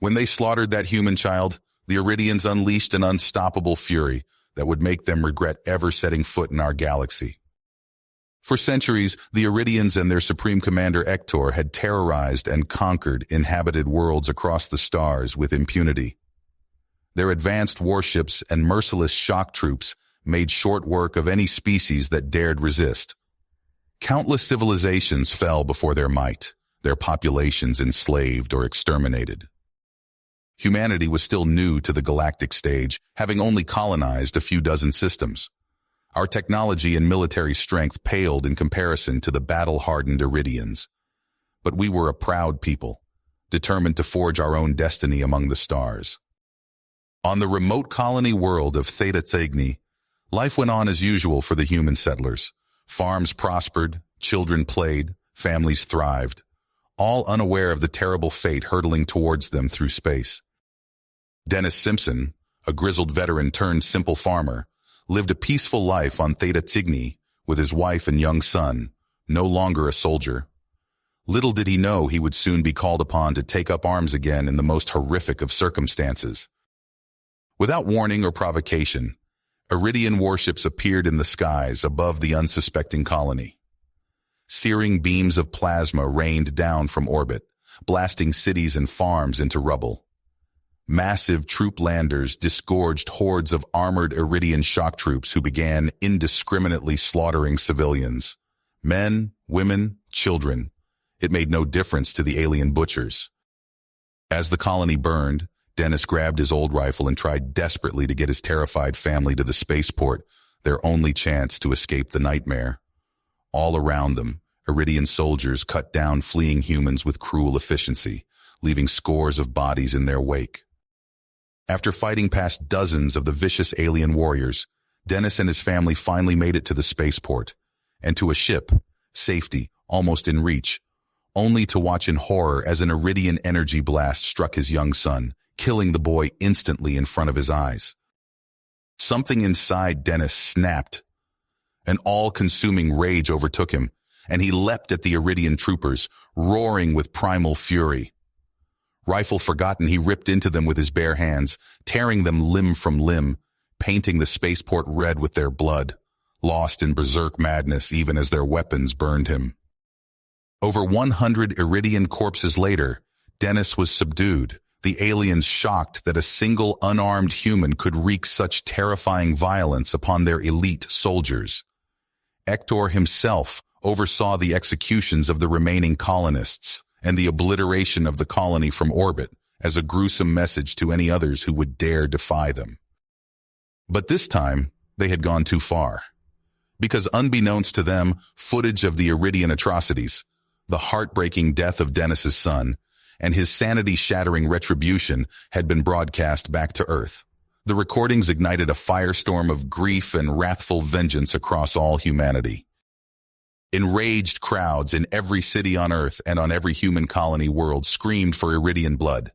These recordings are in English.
When they slaughtered that human child, the Iridians unleashed an unstoppable fury that would make them regret ever setting foot in our galaxy. For centuries, the Iridians and their supreme commander Hector had terrorized and conquered inhabited worlds across the stars with impunity. Their advanced warships and merciless shock troops made short work of any species that dared resist. Countless civilizations fell before their might, their populations enslaved or exterminated. Humanity was still new to the galactic stage, having only colonized a few dozen systems. Our technology and military strength paled in comparison to the battle-hardened Iridians. But we were a proud people, determined to forge our own destiny among the stars. On the remote colony world of Theta Cygni, life went on as usual for the human settlers. Farms prospered, children played, families thrived, all unaware of the terrible fate hurtling towards them through space. Dennis Simpson, a grizzled veteran turned simple farmer, lived a peaceful life on Theta Cygni with his wife and young son, no longer a soldier. Little did he know he would soon be called upon to take up arms again in the most horrific of circumstances. Without warning or provocation, Iridian warships appeared in the skies above the unsuspecting colony. Searing beams of plasma rained down from orbit, blasting cities and farms into rubble. Massive troop landers disgorged hordes of armored Iridian shock troops who began indiscriminately slaughtering civilians. Men, women, children. It made no difference to the alien butchers. As the colony burned, Dennis grabbed his old rifle and tried desperately to get his terrified family to the spaceport, their only chance to escape the nightmare. All around them, Iridian soldiers cut down fleeing humans with cruel efficiency, leaving scores of bodies in their wake. After fighting past dozens of the vicious alien warriors, Dennis and his family finally made it to the spaceport, and to a ship, safety, almost in reach, only to watch in horror as an Iridian energy blast struck his young son, killing the boy instantly in front of his eyes. Something inside Dennis snapped. An all-consuming rage overtook him, and he leapt at the Iridian troopers, roaring with primal fury. Rifle forgotten, he ripped into them with his bare hands, tearing them limb from limb, painting the spaceport red with their blood, lost in berserk madness even as their weapons burned him. Over 100 Iridian corpses later, Dennis was subdued, the aliens shocked that a single unarmed human could wreak such terrifying violence upon their elite soldiers. Hector himself oversaw the executions of the remaining colonists and the obliteration of the colony from orbit as a gruesome message to any others who would dare defy them. But this time, they had gone too far. Because unbeknownst to them, footage of the Iridian atrocities, the heartbreaking death of Dennis's son, and his sanity-shattering retribution had been broadcast back to Earth. The recordings ignited a firestorm of grief and wrathful vengeance across all humanity. Enraged crowds in every city on Earth and on every human colony world screamed for Iridian blood.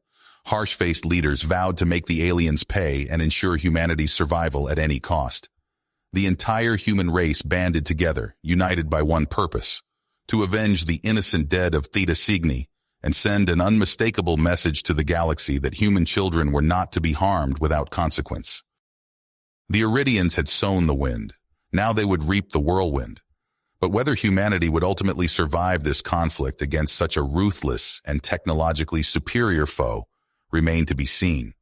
Harsh-faced leaders vowed to make the aliens pay and ensure humanity's survival at any cost. The entire human race banded together, united by one purpose: to avenge the innocent dead of Theta Cygni and send an unmistakable message to the galaxy that human children were not to be harmed without consequence. The Iridians had sown the wind. Now they would reap the whirlwind. But whether humanity would ultimately survive this conflict against such a ruthless and technologically superior foe remained to be seen.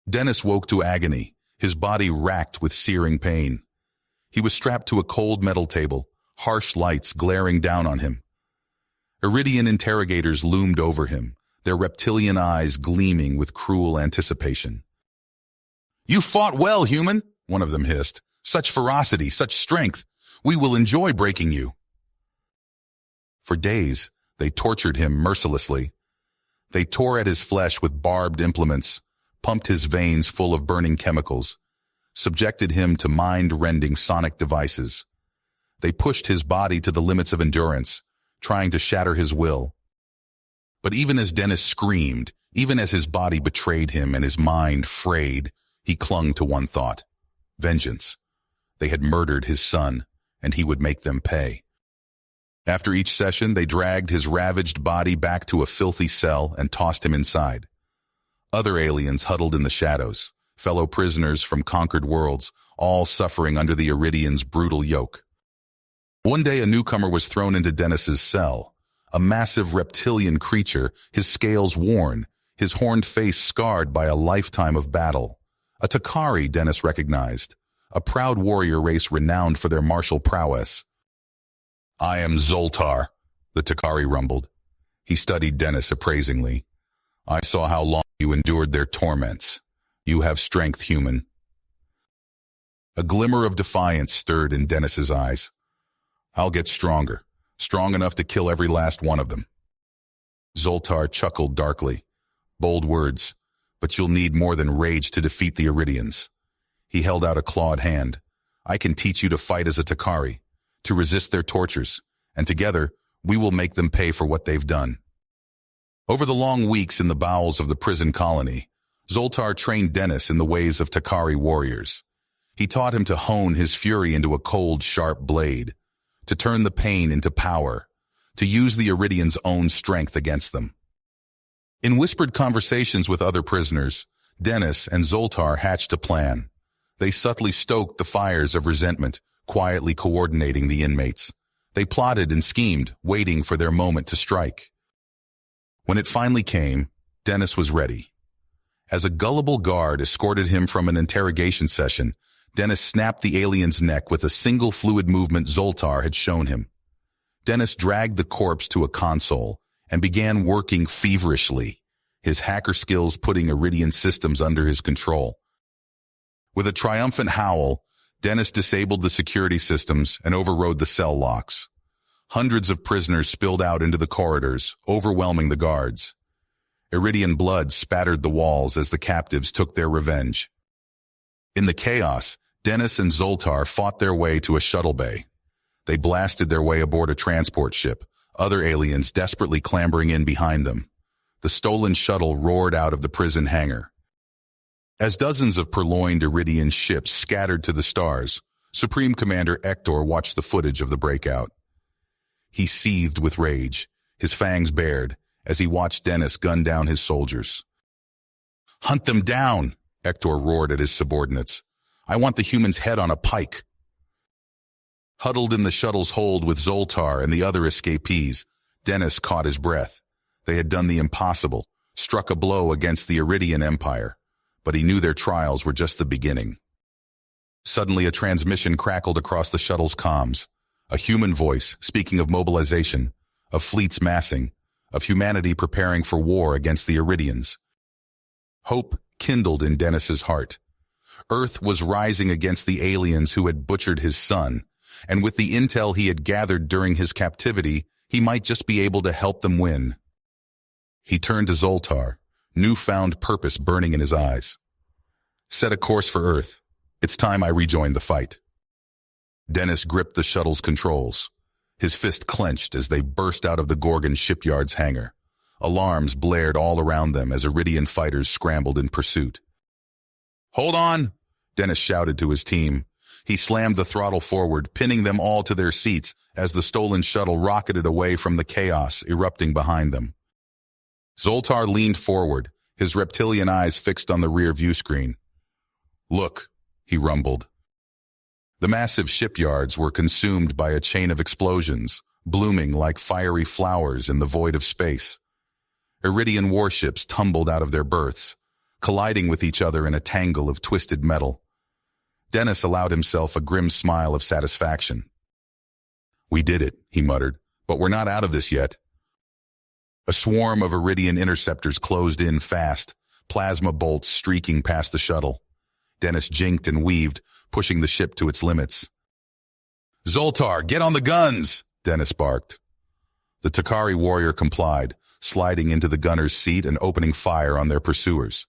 Dennis woke to agony, his body racked with searing pain. He was strapped to a cold metal table, harsh lights glaring down on him. Iridian interrogators loomed over him, their reptilian eyes gleaming with cruel anticipation. "You fought well, human," one of them hissed. "Such ferocity, such strength. We will enjoy breaking you." For days, they tortured him mercilessly. They tore at his flesh with barbed implements, pumped his veins full of burning chemicals, subjected him to mind-rending sonic devices. They pushed his body to the limits of endurance, trying to shatter his will. But even as Dennis screamed, even as his body betrayed him and his mind frayed, he clung to one thought: vengeance. They had murdered his son, and he would make them pay. After each session, they dragged his ravaged body back to a filthy cell and tossed him inside. Other aliens huddled in the shadows, fellow prisoners from conquered worlds, all suffering under the Iridians' brutal yoke. One day a newcomer was thrown into Dennis's cell, a massive reptilian creature, his scales worn, his horned face scarred by a lifetime of battle. A Takari, Dennis recognized, a proud warrior race renowned for their martial prowess. "I am Zoltar," the Takari rumbled. He studied Dennis appraisingly. "I saw how long you endured their torments. You have strength, human." A glimmer of defiance stirred in Dennis's eyes. "I'll get stronger, strong enough to kill every last one of them." Zoltar chuckled darkly. "Bold words, but you'll need more than rage to defeat the Iridians." He held out a clawed hand. "I can teach you to fight as a Takari, to resist their tortures, and together we will make them pay for what they've done." Over the long weeks in the bowels of the prison colony, Zoltar trained Dennis in the ways of Takari warriors. He taught him to hone his fury into a cold, sharp blade, to turn the pain into power, to use the Iridians' own strength against them. In whispered conversations with other prisoners, Dennis and Zoltar hatched a plan. They subtly stoked the fires of resentment, quietly coordinating the inmates. They plotted and schemed, waiting for their moment to strike. When it finally came, Dennis was ready. As a gullible guard escorted him from an interrogation session, Dennis snapped the alien's neck with a single fluid movement Zoltar had shown him. Dennis dragged the corpse to a console and began working feverishly, his hacker skills putting Iridian systems under his control. With a triumphant howl, Dennis disabled the security systems and overrode the cell locks. Hundreds of prisoners spilled out into the corridors, overwhelming the guards. Iridian blood spattered the walls as the captives took their revenge. In the chaos, Dennis and Zoltar fought their way to a shuttle bay. They blasted their way aboard a transport ship, other aliens desperately clambering in behind them. The stolen shuttle roared out of the prison hangar. As dozens of purloined Iridian ships scattered to the stars, Supreme Commander Ector watched the footage of the breakout. He seethed with rage, his fangs bared, as he watched Dennis gun down his soldiers. "Hunt them down!" Ector roared at his subordinates. "I want the human's head on a pike." Huddled in the shuttle's hold with Zoltar and the other escapees, Dennis caught his breath. They had done the impossible, struck a blow against the Iridian Empire, but he knew their trials were just the beginning. Suddenly a transmission crackled across the shuttle's comms, a human voice speaking of mobilization, of fleets massing, of humanity preparing for war against the Iridians. Hope kindled in Dennis's heart. Earth was rising against the aliens who had butchered his son, and with the intel he had gathered during his captivity, he might just be able to help them win. He turned to Zoltar, newfound purpose burning in his eyes. "Set a course for Earth. It's time I rejoined the fight." Dennis gripped the shuttle's controls. His fist clenched as they burst out of the Gorgon shipyard's hangar. Alarms blared all around them as Iridian fighters scrambled in pursuit. "Hold on!" Dennis shouted to his team. He slammed the throttle forward, pinning them all to their seats as the stolen shuttle rocketed away from the chaos erupting behind them. Zoltar leaned forward, his reptilian eyes fixed on the rear view screen. "Look," he rumbled. The massive shipyards were consumed by a chain of explosions, blooming like fiery flowers in the void of space. Iridian warships tumbled out of their berths, colliding with each other in a tangle of twisted metal. Dennis allowed himself a grim smile of satisfaction. "We did it," he muttered, "but we're not out of this yet." A swarm of Iridian interceptors closed in fast, plasma bolts streaking past the shuttle. Dennis jinked and weaved, pushing the ship to its limits. "Zoltar, get on the guns!" Dennis barked. The Takari warrior complied, sliding into the gunner's seat and opening fire on their pursuers.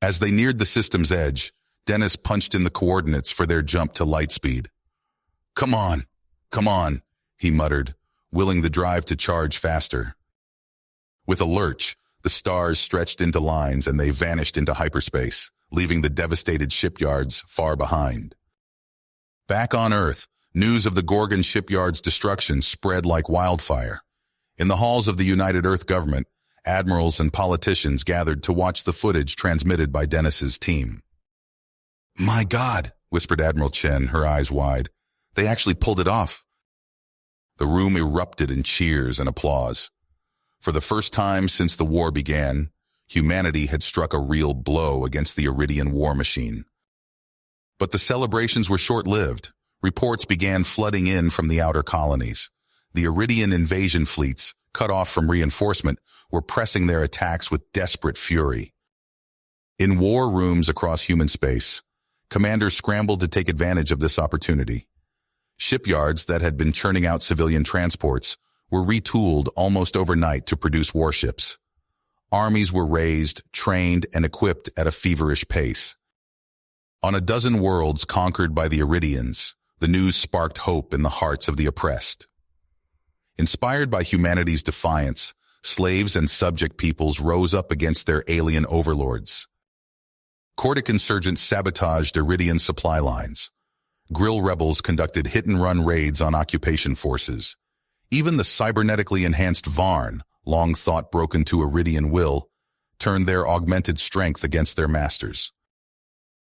As they neared the system's edge, Dennis punched in the coordinates for their jump to light speed. Come on," he muttered, willing the drive to charge faster. With a lurch, the stars stretched into lines and they vanished into hyperspace, leaving the devastated shipyards far behind. Back on Earth, news of the Gorgon shipyard's destruction spread like wildfire. In the halls of the United Earth government, Admirals and politicians gathered to watch the footage transmitted by Dennis's team. "My God," whispered Admiral Chen, her eyes wide. "They actually pulled it off." The room erupted in cheers and applause. For the first time since the war began, humanity had struck a real blow against the Iridian war machine. But the celebrations were short-lived. Reports began flooding in from the outer colonies. The Iridian invasion fleets, cut off from reinforcement, were pressing their attacks with desperate fury. In war rooms across human space, commanders scrambled to take advantage of this opportunity. Shipyards that had been churning out civilian transports were retooled almost overnight to produce warships. Armies were raised, trained, and equipped at a feverish pace. On a dozen worlds conquered by the Iridians, the news sparked hope in the hearts of the oppressed. Inspired by humanity's defiance, slaves and subject peoples rose up against their alien overlords. Cordic insurgents sabotaged Iridian supply lines. Grill rebels conducted hit-and-run raids on occupation forces. Even the cybernetically enhanced Varn, long thought broken to Iridian will, turned their augmented strength against their masters.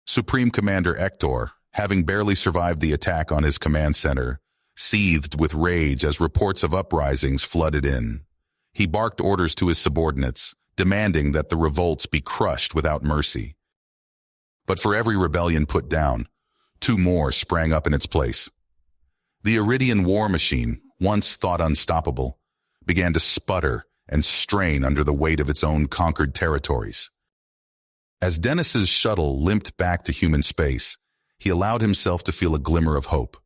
Supreme Commander Ector, having barely survived the attack on his command center, seethed with rage as reports of uprisings flooded in. He barked orders to his subordinates, demanding that the revolts be crushed without mercy. But for every rebellion put down, two more sprang up in its place. The Iridian war machine, once thought unstoppable, began to sputter and strain under the weight of its own conquered territories. As Dennis's shuttle limped back to human space, he allowed himself to feel a glimmer of hope.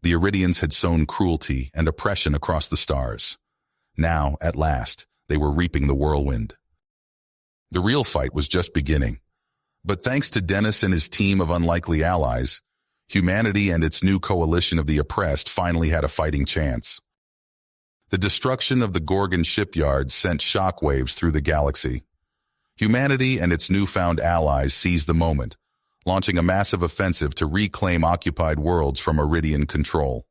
The Iridians had sown cruelty and oppression across the stars. Now, at last, they were reaping the whirlwind. The real fight was just beginning. But thanks to Dennis and his team of unlikely allies, humanity and its new coalition of the oppressed finally had a fighting chance. The destruction of the Gorgon shipyard sent shockwaves through the galaxy. Humanity and its newfound allies seized the moment, launching a massive offensive to reclaim occupied worlds from Iridian control.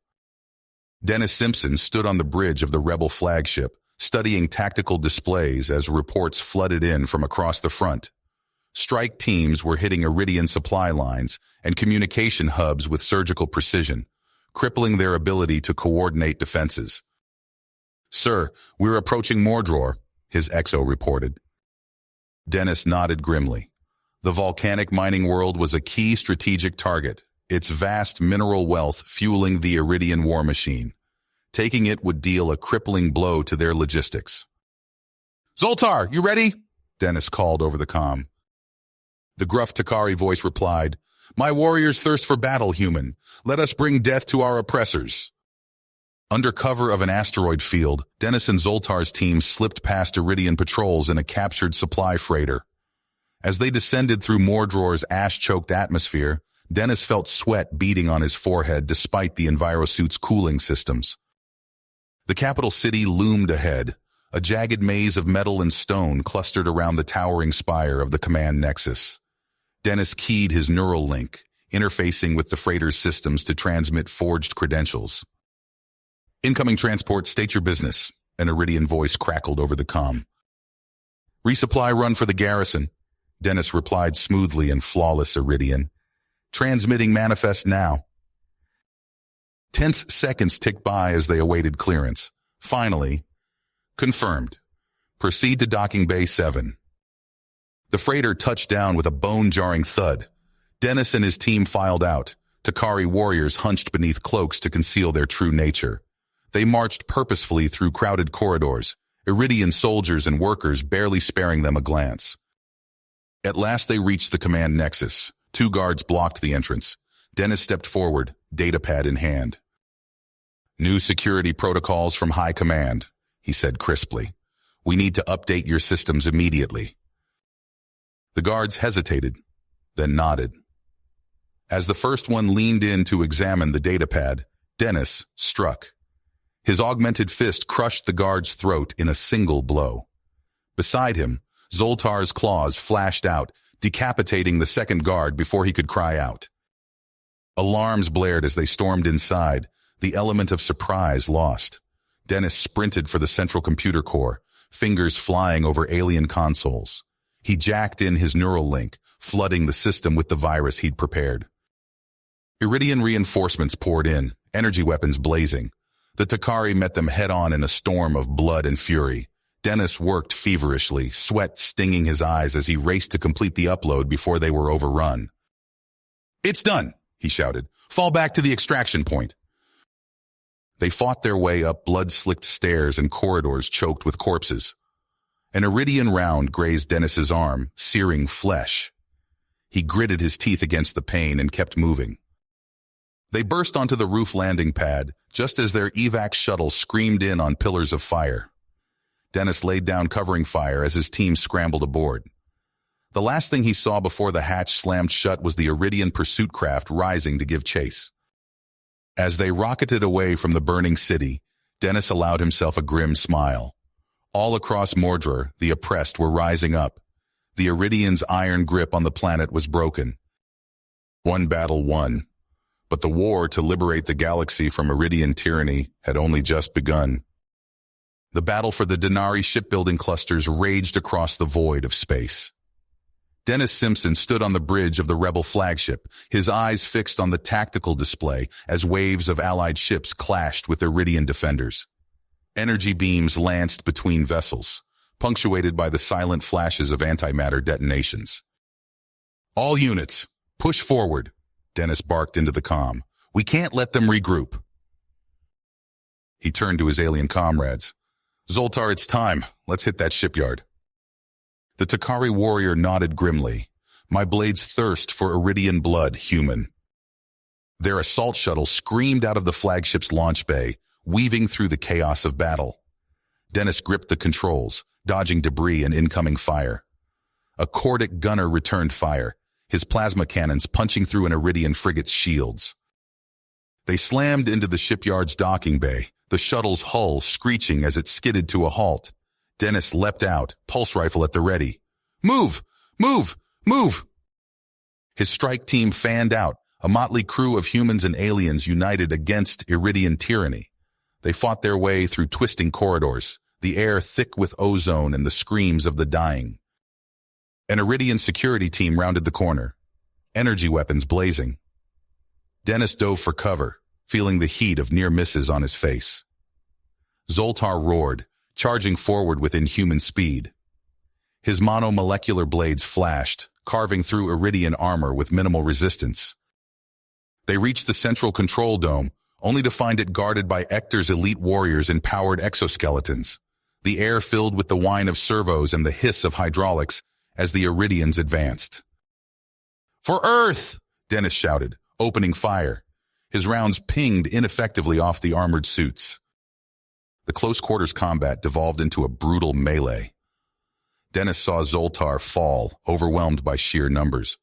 Dennis Simpson stood on the bridge of the rebel flagship, studying tactical displays as reports flooded in from across the front. Strike teams were hitting Iridian supply lines and communication hubs with surgical precision, crippling their ability to coordinate defenses. "Sir, we're approaching Mordor," his XO reported. Dennis nodded grimly. The volcanic mining world was a key strategic target, its vast mineral wealth fueling the Iridian war machine. Taking it would deal a crippling blow to their logistics. "Zoltar, you ready?" Dennis called over the comm. The gruff Takari voice replied, "My warriors thirst for battle, human. Let us bring death to our oppressors." Under cover of an asteroid field, Dennis and Zoltar's team slipped past Iridian patrols in a captured supply freighter. As they descended through Mordor's ash-choked atmosphere, Dennis felt sweat beading on his forehead despite the envirosuit's cooling systems. The capital city loomed ahead, a jagged maze of metal and stone clustered around the towering spire of the command nexus. Dennis keyed his neural link, interfacing with the freighter's systems to transmit forged credentials. "Incoming transport, state your business," an Iridian voice crackled over the comm. "Resupply run for the garrison," Dennis replied smoothly in flawless Iridian. "Transmitting manifest now." Tense seconds ticked by as they awaited clearance. Finally, confirmed. Proceed to docking bay 7. The freighter touched down with a bone-jarring thud. Dennis and his team filed out, Takari warriors hunched beneath cloaks to conceal their true nature. They marched purposefully through crowded corridors, Iridian soldiers and workers barely sparing them a glance. At last they reached the command nexus. 2 guards blocked the entrance. Dennis stepped forward, datapad in hand. "New security protocols from High Command," he said crisply. "We need to update your systems immediately." The guards hesitated, then nodded. As the first one leaned in to examine the datapad, Dennis struck. His augmented fist crushed the guard's throat in a single blow. Beside him, Zoltar's claws flashed out, decapitating the second guard before he could cry out. Alarms blared as they stormed inside, the element of surprise lost. Dennis sprinted for the central computer core, fingers flying over alien consoles. He jacked in his neural link, flooding the system with the virus he'd prepared. Iridian reinforcements poured in, energy weapons blazing. The Takari met them head-on in a storm of blood and fury. Dennis worked feverishly, sweat stinging his eyes as he raced to complete the upload before they were overrun. "It's done," he shouted. "Fall back to the extraction point." They fought their way up blood-slicked stairs and corridors choked with corpses. An Iridian round grazed Dennis's arm, searing flesh. He gritted his teeth against the pain and kept moving. They burst onto the roof landing pad, just as their evac shuttle screamed in on pillars of fire. Dennis laid down covering fire as his team scrambled aboard. The last thing he saw before the hatch slammed shut was the Iridian pursuit craft rising to give chase. As they rocketed away from the burning city, Dennis allowed himself a grim smile. All across Mordor, the oppressed were rising up. The Iridians' iron grip on the planet was broken. One battle won, but the war to liberate the galaxy from Iridian tyranny had only just begun. The battle for the Denari shipbuilding clusters raged across the void of space. Dennis Simpson stood on the bridge of the rebel flagship, his eyes fixed on the tactical display as waves of Allied ships clashed with Iridian defenders. Energy beams lanced between vessels, punctuated by the silent flashes of antimatter detonations. "All units, push forward," Dennis barked into the comm. "We can't let them regroup." He turned to his alien comrades. "Zoltar, it's time. Let's hit that shipyard." The Takari warrior nodded grimly. "My blades thirst for Iridian blood, human." Their assault shuttle screamed out of the flagship's launch bay, weaving through the chaos of battle. Dennis gripped the controls, dodging debris and incoming fire. A Cordic gunner returned fire, his plasma cannons punching through an Iridian frigate's shields. They slammed into the shipyard's docking bay, the shuttle's hull screeching as it skidded to a halt. Dennis leapt out, pulse rifle at the ready. "Move! Move! Move!" His strike team fanned out, a motley crew of humans and aliens united against Iridian tyranny. They fought their way through twisting corridors, the air thick with ozone and the screams of the dying. An Iridian security team rounded the corner, energy weapons blazing. Dennis dove for cover, feeling the heat of near misses on his face. Zoltar roared, charging forward with inhuman speed. His monomolecular blades flashed, carving through Iridian armor with minimal resistance. They reached the central control dome, only to find it guarded by Ector's elite warriors in powered exoskeletons. The air filled with the whine of servos and the hiss of hydraulics as the Iridians advanced. "For Earth!" Dennis shouted, opening fire. His rounds pinged ineffectively off the armored suits. The close-quarters combat devolved into a brutal melee. Dennis saw Zoltar fall, overwhelmed by sheer numbers.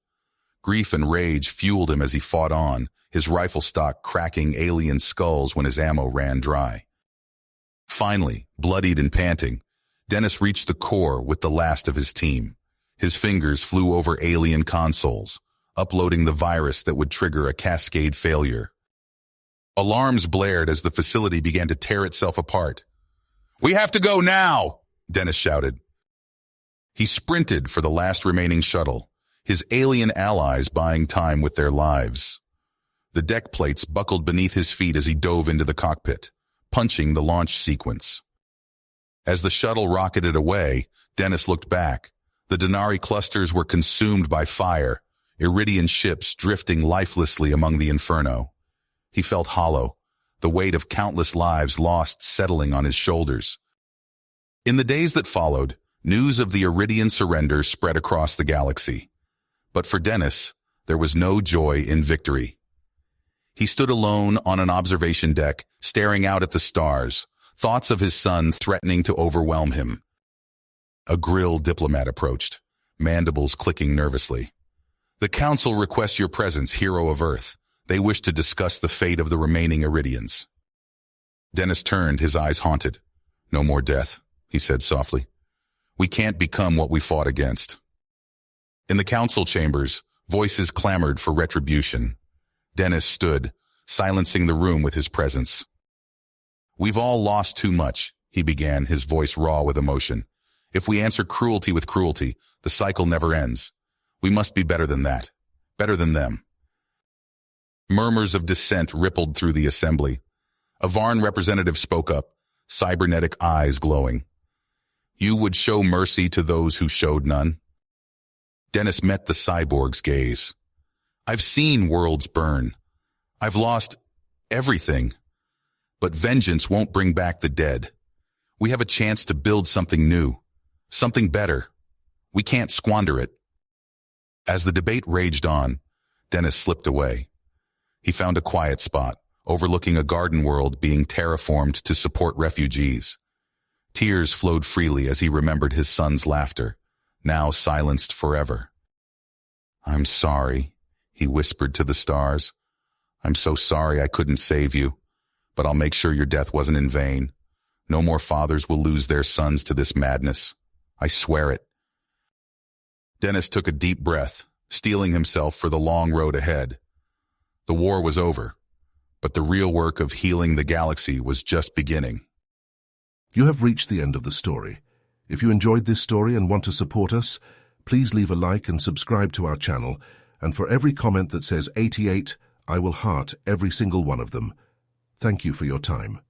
Grief and rage fueled him as he fought on, his rifle stock cracking alien skulls when his ammo ran dry. Finally, bloodied and panting, Dennis reached the core with the last of his team. His fingers flew over alien consoles, uploading the virus that would trigger a cascade failure. Alarms blared as the facility began to tear itself apart. "We have to go now!" Dennis shouted. He sprinted for the last remaining shuttle, his alien allies buying time with their lives. The deck plates buckled beneath his feet as he dove into the cockpit, punching the launch sequence. As the shuttle rocketed away, Dennis looked back. The Denari clusters were consumed by fire, Iridian ships drifting lifelessly among the inferno. He felt hollow, the weight of countless lives lost settling on his shoulders. In the days that followed, news of the Iridian surrender spread across the galaxy. But for Dennis, there was no joy in victory. He stood alone on an observation deck, staring out at the stars, thoughts of his son threatening to overwhelm him. A grilled diplomat approached, mandibles clicking nervously. "The Council requests your presence, hero of Earth. They wish to discuss the fate of the remaining Iridians." Dennis turned, his eyes haunted. "No more death," he said softly. "We can't become what we fought against." In the council chambers, voices clamored for retribution. Dennis stood, silencing the room with his presence. "We've all lost too much," he began, his voice raw with emotion. If we answer cruelty with cruelty, the cycle never ends. We must be better than that. Better than them. Murmurs of dissent rippled through the assembly. A Varn representative spoke up, cybernetic eyes glowing. You would show mercy to those who showed none? Dennis met the cyborg's gaze. I've seen worlds burn. I've lost everything. But vengeance won't bring back the dead. We have a chance to build something new, something better. We can't squander it. As the debate raged on, Dennis slipped away. He found a quiet spot, overlooking a garden world being terraformed to support refugees. Tears flowed freely as he remembered his son's laughter, now silenced forever. I'm sorry, he whispered to the stars. I'm so sorry I couldn't save you, but I'll make sure your death wasn't in vain. No more fathers will lose their sons to this madness. I swear it. Dennis took a deep breath, steeling himself for the long road ahead. The war was over, but the real work of healing the galaxy was just beginning. You have reached the end of the story. If you enjoyed this story and want to support us, please leave a like and subscribe to our channel, and for every comment that says 88, I will heart every single one of them. Thank you for your time.